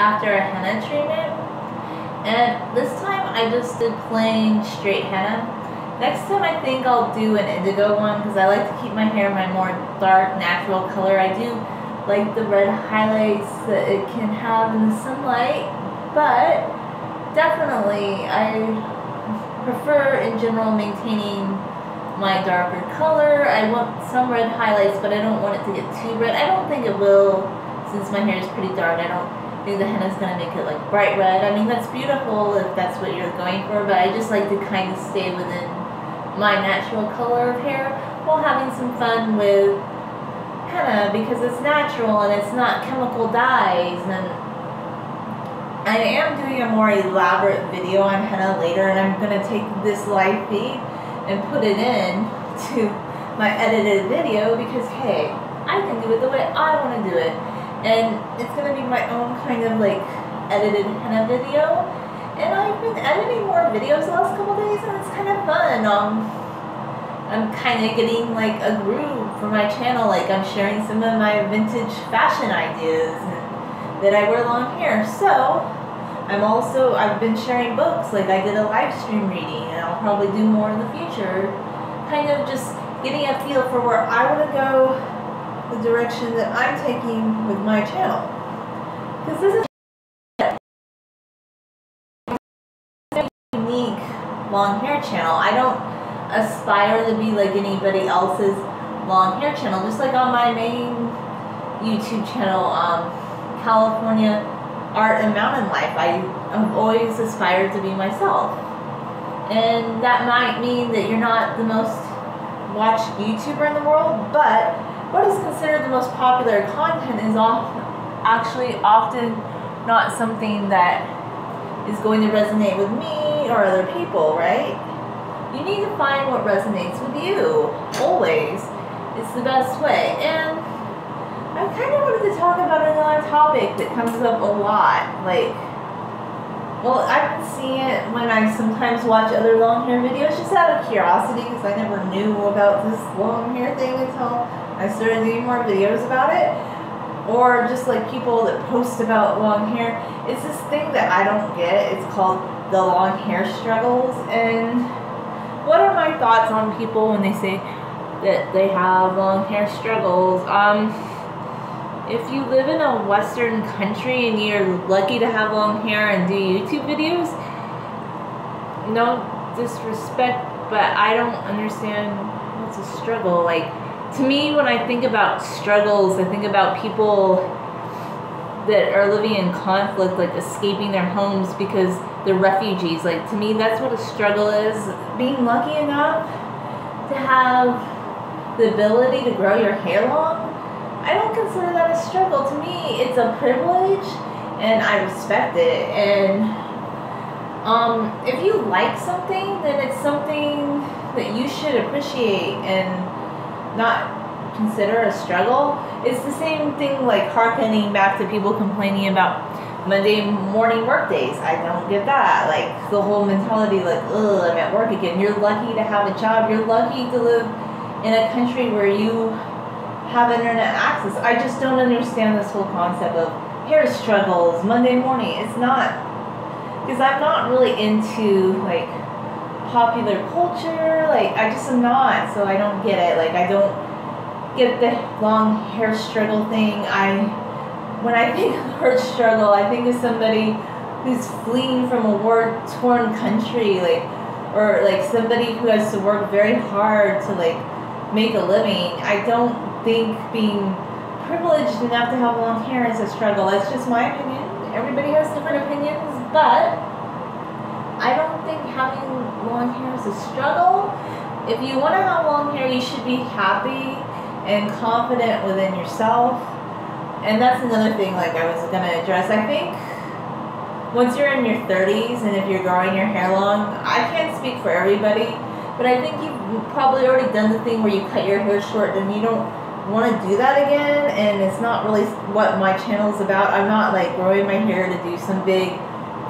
after a henna treatment, and this time I just did plain straight henna. Next time I think I'll do an indigo one because I like to keep my hair my more dark natural color. I do like the red highlights that it can have in the sunlight, but definitely I prefer in general maintaining my darker color. I want some red highlights, but I don't want it to get too red. I don't think it will, since my hair is pretty dark. I don't think the henna is going to make it like bright red. I mean, that's beautiful if that's what you're going for, but I just like to kind of stay within my natural color of hair while having some fun with henna because it's natural and it's not chemical dyes. And I am doing a more elaborate video on henna later, and I'm going to take this live feed and put it in to my edited video because, hey, I can do it the way I want to do it. And it's going to be my own kind of like edited henna video. And I've been editing more videos the last couple days, and it's kind of fun. I'm kind of getting like a groove for my channel. Like I'm sharing some of my vintage fashion ideas that I wear long hair. So I've been sharing books. Like I did a live stream reading, and I'll probably do more in the future. Kind of just getting a feel for where I want to go, the direction that I'm taking with my channel. Because this is unique long hair channel. I don't aspire to be like anybody else's long hair channel. Just like on my main YouTube channel, California Art and Mountain Life, I have always aspired to be myself. And that might mean that you're not the most watched YouTuber in the world, but what is considered the most popular content is actually often not something that is going to resonate with me or other people, right? You need to find what resonates with you, always. It's the best way. And I kind of wanted to talk about another topic that comes up a lot. Like, well, I've been seeing it when I sometimes watch other long hair videos just out of curiosity because I never knew about this long hair thing until I started doing more videos about it. Or just like people that post about long hair. It's this thing that I don't get. It's called the long hair struggles. And what are my thoughts on people when they say that they have long hair struggles? If you live in a Western country and you're lucky to have long hair and do YouTube videos, no disrespect, but I don't understand what's a struggle. Like, to me, when I think about struggles, I think about people that are living in conflict, like escaping their homes because they're refugees. Like, to me, that's what a struggle is. Being lucky enough to have the ability to grow your hair long, I don't consider that a struggle. To me, it's a privilege, and I respect it. And if you like something, then it's something that you should appreciate and not consider a struggle. It's the same thing like hearkening back to people complaining about Monday morning work days. I don't get that. Like the whole mentality like, ugh, I'm at work again. You're lucky to have a job. You're lucky to live in a country where you have internet access. I just don't understand this whole concept of hair struggles, Monday morning. It's not, because I'm not really into like popular culture. Like I just am not, so I don't get it. Like I don't get the long hair struggle thing. When I think of the word struggle, I think of somebody who's fleeing from a war-torn country, like, or like somebody who has to work very hard to like make a living. I don't think being privileged enough to have long hair is a struggle. That's just my opinion. Everybody has different opinions, but I don't think having long hair is a struggle. If you want to have long hair, you should be happy and confident within yourself. And that's another thing like I was going to address. I think once you're in your 30s and if you're growing your hair long, I can't speak for everybody, but I think you've probably already done the thing where you cut your hair short and you don't want to do that again, and it's not really what my channel is about. I'm not like growing my hair to do some big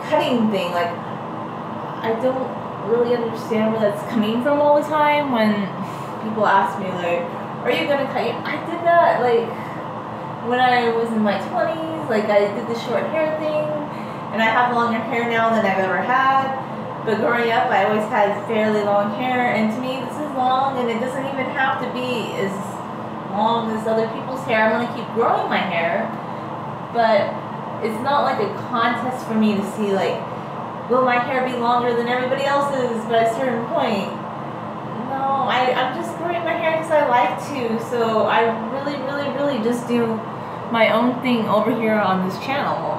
cutting thing. Like I don't really understand where that's coming from all the time when people ask me like, are you gonna cut your... I did that like when I was in my 20s things. Like I did the short hair thing, and I have longer hair now than I've ever had. But growing up, I always had fairly long hair, and to me, this is long, and it doesn't even have to be as long as other people's hair. I want to keep growing my hair, but it's not like a contest for me to see, like, will my hair be longer than everybody else's by a certain point? No, I'm just growing my hair because I like to, so I really just do my own thing over here on this channel.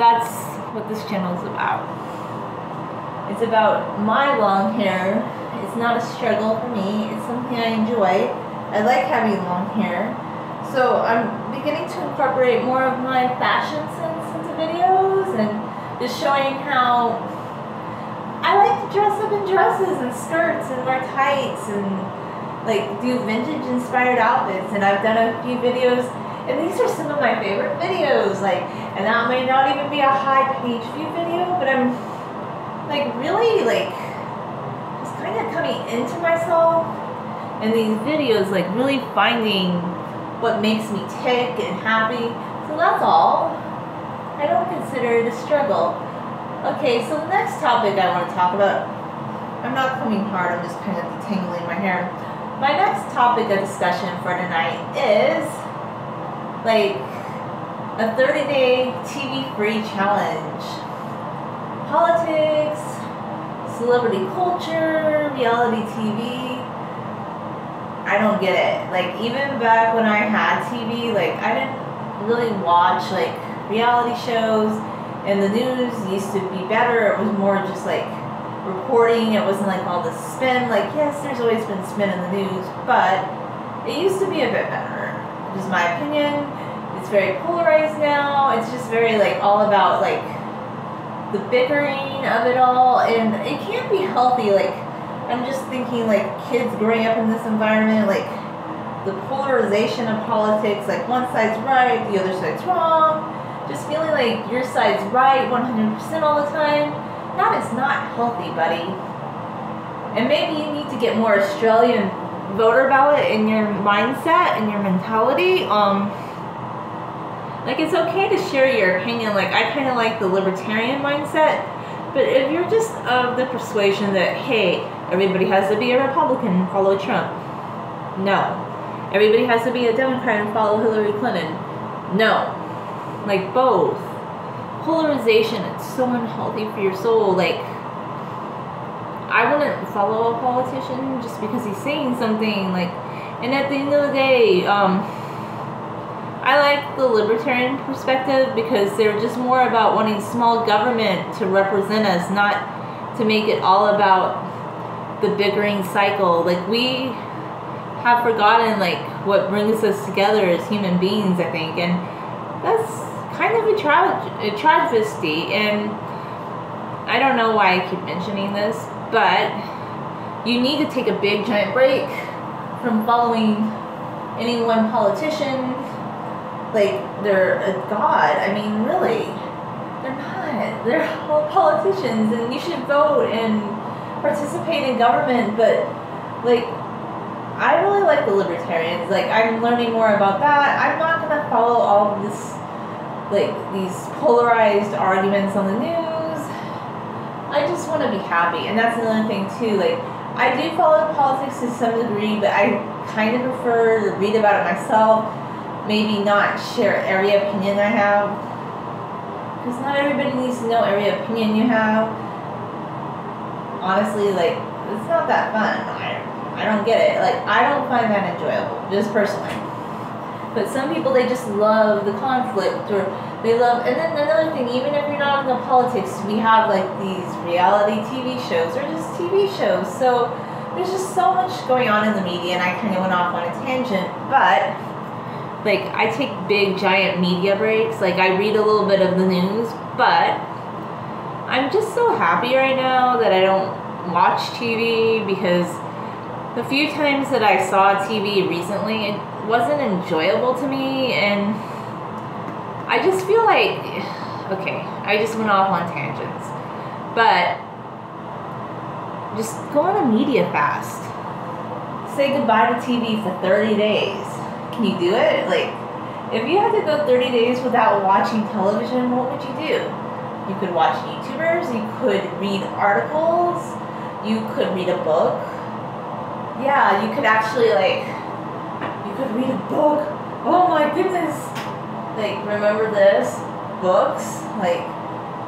That's what this channel is about. It's about my long hair. It's not a struggle for me. It's something I enjoy. I like having long hair. So I'm beginning to incorporate more of my fashion sense into videos and just showing how I like to dress up in dresses and skirts and wear tights and like do vintage inspired outfits. And I've done a few videos, and these are some of my favorite videos. Like, and that may not even be a high page view video, but I'm like really like just kind of coming into myself in these videos, like really finding what makes me tick and happy. So that's all. I don't consider it a struggle. Okay, so the next topic I want to talk about, I'm not coming hard, I'm just kind of detangling my hair. My next topic of discussion for tonight is like a 30-day TV-free challenge. Politics, celebrity culture, reality TV. I don't get it. Like, even back when I had TV, like, I didn't really watch like reality shows, and the news used to be better. It was more just like reporting. It wasn't like all this spin. Like, yes, there's always been spin in the news, but it used to be a bit better. Just my opinion. It's very polarized now. It's just very like all about like the bickering of it all, and it can't be healthy. Like, I'm just thinking like kids growing up in this environment, like the polarization of politics, like one side's right, the other side's wrong, just feeling like your side's right 100% all the time. That is not healthy, buddy. And maybe you need to get more Australian voter ballot in your mindset and your mentality. Like, it's okay to share your opinion. Like, I kind of like the libertarian mindset, but if you're just of the persuasion that, hey, everybody has to be a Republican and follow Trump. No. Everybody has to be a Democrat and follow Hillary Clinton. No. Like, both. Polarization, it's so unhealthy for your soul. Like, I wouldn't follow a politician just because he's saying something. Like, and at the end of the day, I like the libertarian perspective because they're just more about wanting small government to represent us, not to make it all about the bickering cycle. Like, we have forgotten like what brings us together as human beings, I think, and that's kind of a travesty. And I don't know why I keep mentioning this, but you need to take a big giant break from following any one politician like they're a god. I mean, really, they're not. They're all politicians, and you should vote and participate in government. But like, I really like the libertarians. Like, I'm learning more about that. I'm not gonna follow all of this, like these polarized arguments on the news. I just want to be happy, and that's another thing too. Like, I do follow politics to some degree, but I kind of prefer to read about it myself. Maybe not share every opinion I have, because not everybody needs to know every opinion you have. Honestly, like, it's not that fun. I don't get it. Like, I don't find that enjoyable, just personally. But some people, they just love the conflict, or they love, and then another thing, even if you're not in the politics, we have like these reality TV shows, or just TV shows. So there's just so much going on in the media, and I kind of went off on a tangent, but like, I take big giant media breaks. Like, I read a little bit of the news, but I'm just so happy right now that I don't watch TV, because the few times that I saw TV recently, it wasn't enjoyable to me, and I just feel like, okay, I just went off on tangents, but just go on a media fast. Say goodbye to TV for 30 days. Can you do it? Like, If you had to go 30 days without watching television, what would you do? You could watch YouTubers, you could read articles, you could read a book. Yeah, you could actually you could read a book. Oh my goodness. Like, remember this? Books, like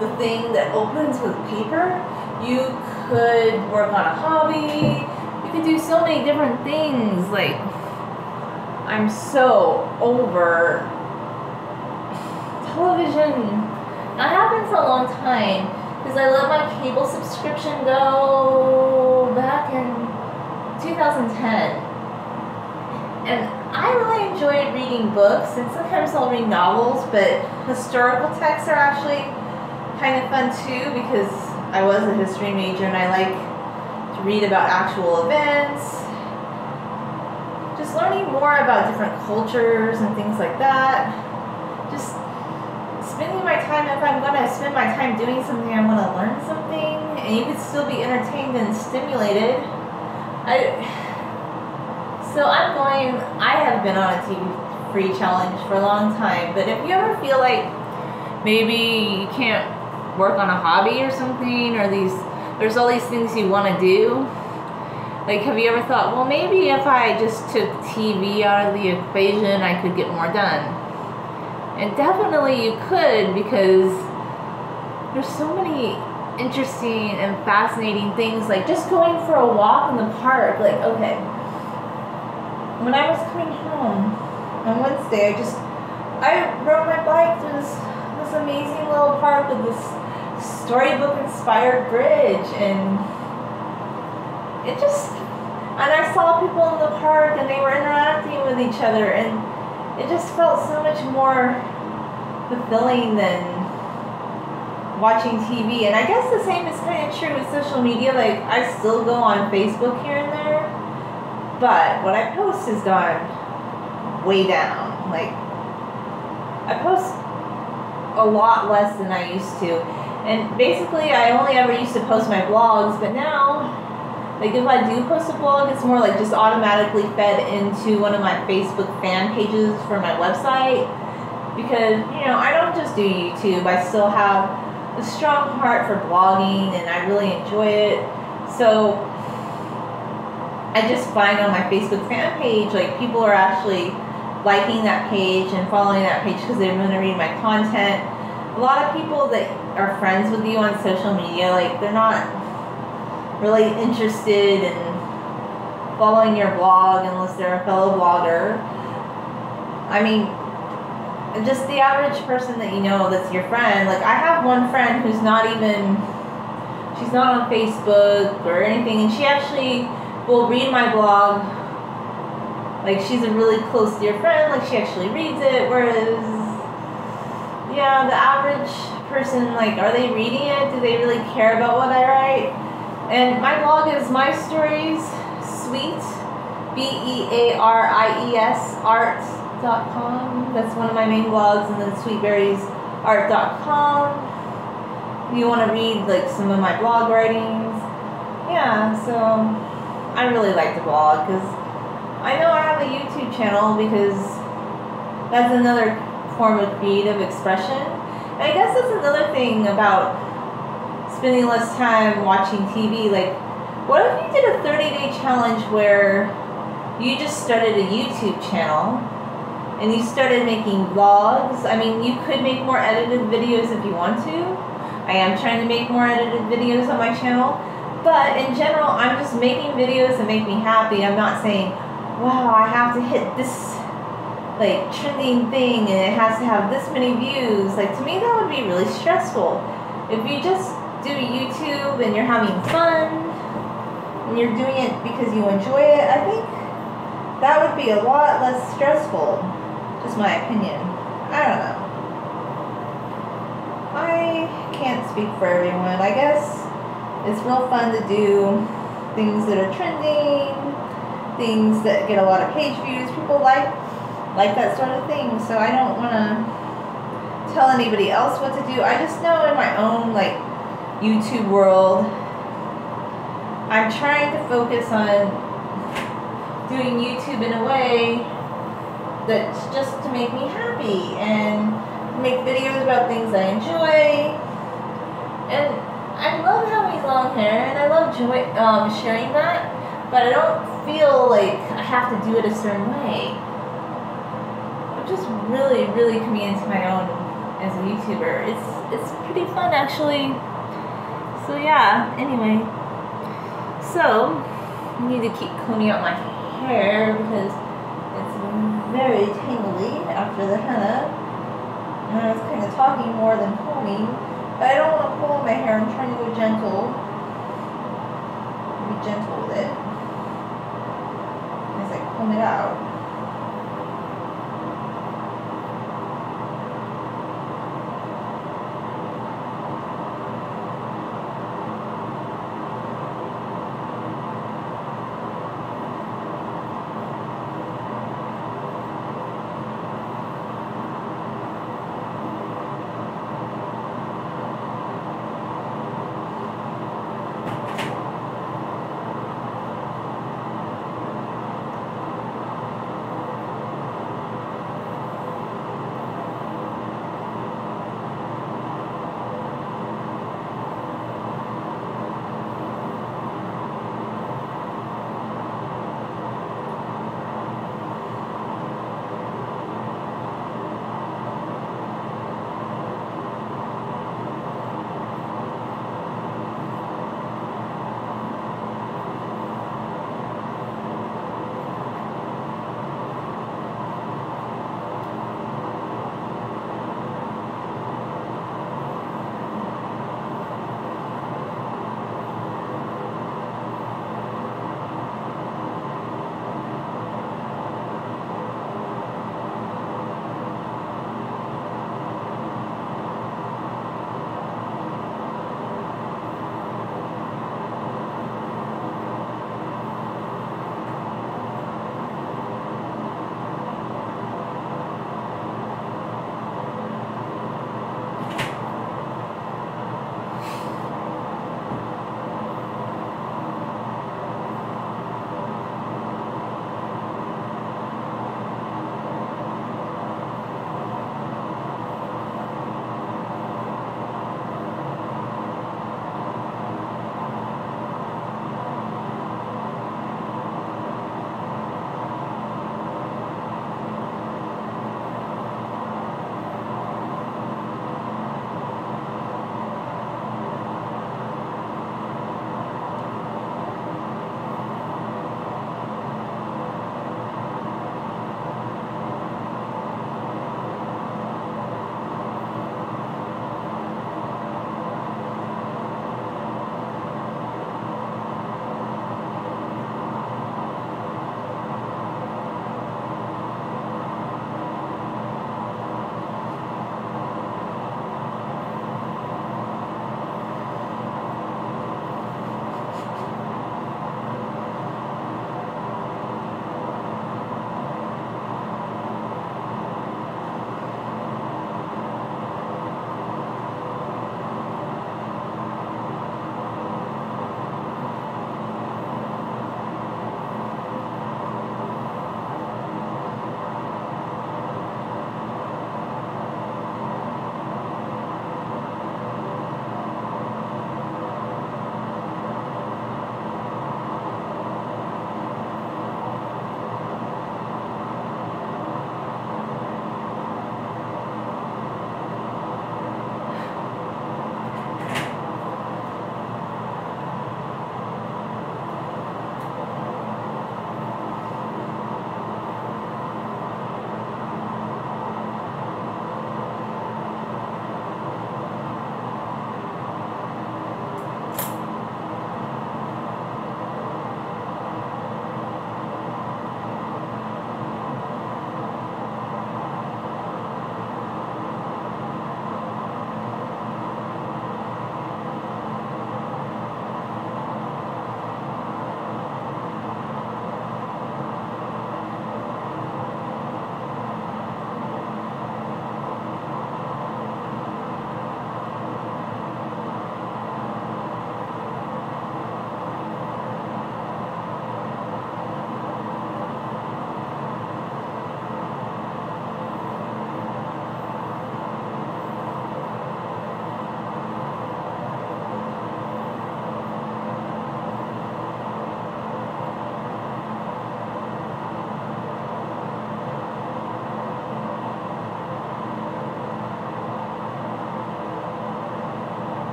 the thing that opens with paper. You could work on a hobby. You could do so many different things. Like, I'm so over television. I have been for a long time because I let my cable subscription go back in 2010. And I really enjoyed reading books, and sometimes I'll read novels, but historical texts are actually kind of fun too because I was a history major and I like to read about actual events. Just learning more about different cultures and things like that. Just spending my time, if I'm going to spend my time doing something, I want to learn something, and you could still be entertained and stimulated. I have been on a TV-free challenge for a long time, but if you ever feel like maybe you can't work on a hobby or something, or there's all these things you want to do, like, have you ever thought, well, maybe if I just took TV out of the equation, I could get more done? And definitely you could, because there's so many interesting and fascinating things, like just going for a walk in the park. Like, okay, when I was coming home on Wednesday, I rode my bike through this amazing little park with this storybook inspired bridge, and I saw people in the park and they were interacting with each other, and it just felt so much more fulfilling than watching TV. And I guess the same is kind of true with social media. Like, I still go on Facebook here and there, but what I post has gone way down. Like, I post a lot less than I used to. And basically, I only ever used to post my blogs, but now, like, if I do post a blog, it's more like just automatically fed into one of my Facebook fan pages for my website. Because, I don't just do YouTube. I still have a strong heart for blogging, and I really enjoy it. So I just find on my Facebook fan page, like, people are actually liking that page and following that page because they want to read my content. A lot of people that are friends with you on social media, like, they're not really interested in following your blog unless they're a fellow blogger. I mean, just the average person that you know that's your friend. Like, I have one friend who's she's not on Facebook or anything, and she actually will read my blog. Like, she's a really close dear friend, like, she actually reads it, whereas, yeah, the average person, like, are they reading it? Do they really care about what I write? And my blog is My Stories Sweet, BEARIES art.com. That's one of my main blogs, and then sweetberriesart.com. If you want to read, like, some of my blog writings. Yeah, so I really like to blog because I know I have a YouTube channel because that's another form of creative expression. And I guess that's another thing about spending less time watching TV. Like, what if you did a 30-day challenge where you just started a YouTube channel and you started making vlogs? I mean, you could make more edited videos if you want to. I am trying to make more edited videos on my channel. But in general, I'm just making videos that make me happy. I'm not saying, wow, I have to hit this, like, trending thing and it has to have this many views. Like, to me, that would be really stressful. If you just do YouTube and you're having fun and you're doing it because you enjoy it, I think that would be a lot less stressful. Just my opinion. I don't know. I can't speak for everyone. I guess it's real fun to do things that are trending, things that get a lot of page views. People like that sort of thing. So I don't want to tell anybody else what to do. I just know in my own, like, YouTube world, I'm trying to focus on doing YouTube in a way that's just to make me happy and make videos about things I enjoy. And I love having long hair, and I love sharing that, but I don't feel like I have to do it a certain way. I'm just really, really coming into my own as a YouTuber. It's pretty fun, actually. So yeah, anyway. So, I need to keep combing out my hair because it's very tangly after the henna. And I was kind of talking more than combing. But I don't want to pull my hair. I'm trying to go gentle. Be gentle with it as I comb it out.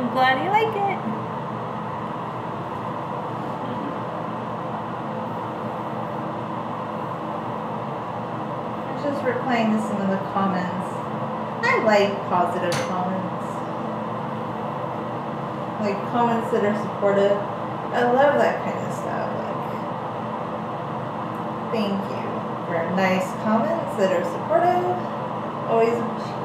I'm glad you like it. I'm just replying to some of the comments. I like positive comments. Like comments that are supportive. I love that kind of stuff. Like, thank you for nice comments that are supportive. Always appreciated.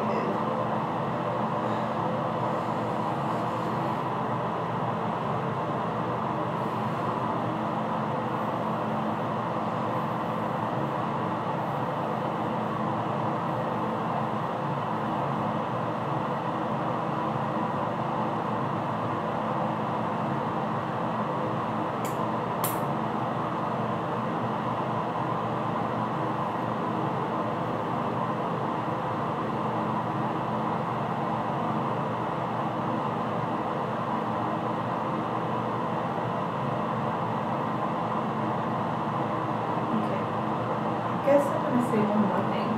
I guess I'm gonna say one more thing.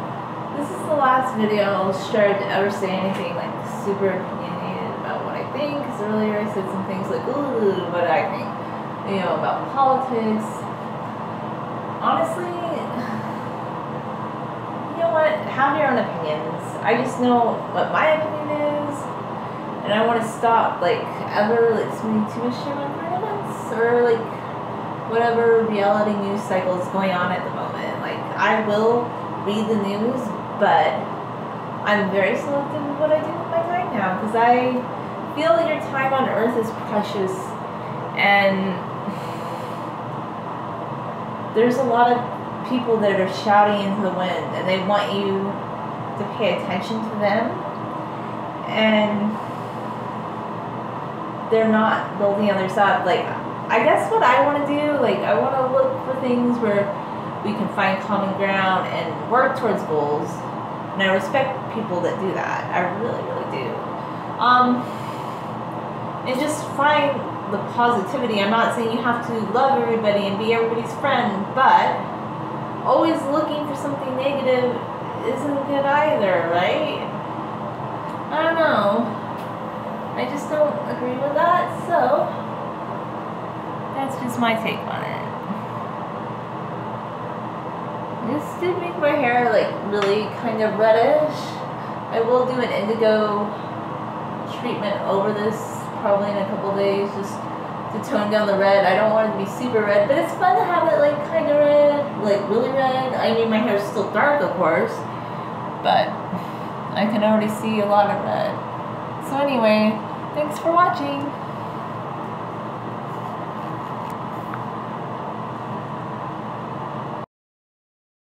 This is the last video I'll start to ever say anything like super opinionated about what I think. Because earlier I said some things like, ooh, what I think, you know, about politics. Honestly, you know what? Have your own opinions. I just know what my opinion is, and I want to stop like ever like spending too much time on current events or like whatever reality news cycle is going on at the moment. Like, I will read the news, but I'm very selective with what I do with my time now, because I feel your time on earth is precious, and there's a lot of people that are shouting into the wind, and they want you to pay attention to them, and they're not building others up. Like, I guess what I want to do, like, I want to look for things where we can find common ground and work towards goals. And I respect people that do that. I really, really do. And just find the positivity. I'm not saying you have to love everybody and be everybody's friend, but always looking for something negative isn't good either, right? I don't know. I just don't agree with that, so that's just my take on it. This did make my hair like really kind of reddish. I will do an indigo treatment over this probably in a couple days just to tone down the red. I don't want it to be super red, but it's fun to have it like kind of red, like really red. I mean, my hair is still dark, of course, but I can already see a lot of red. So anyway, thanks for watching.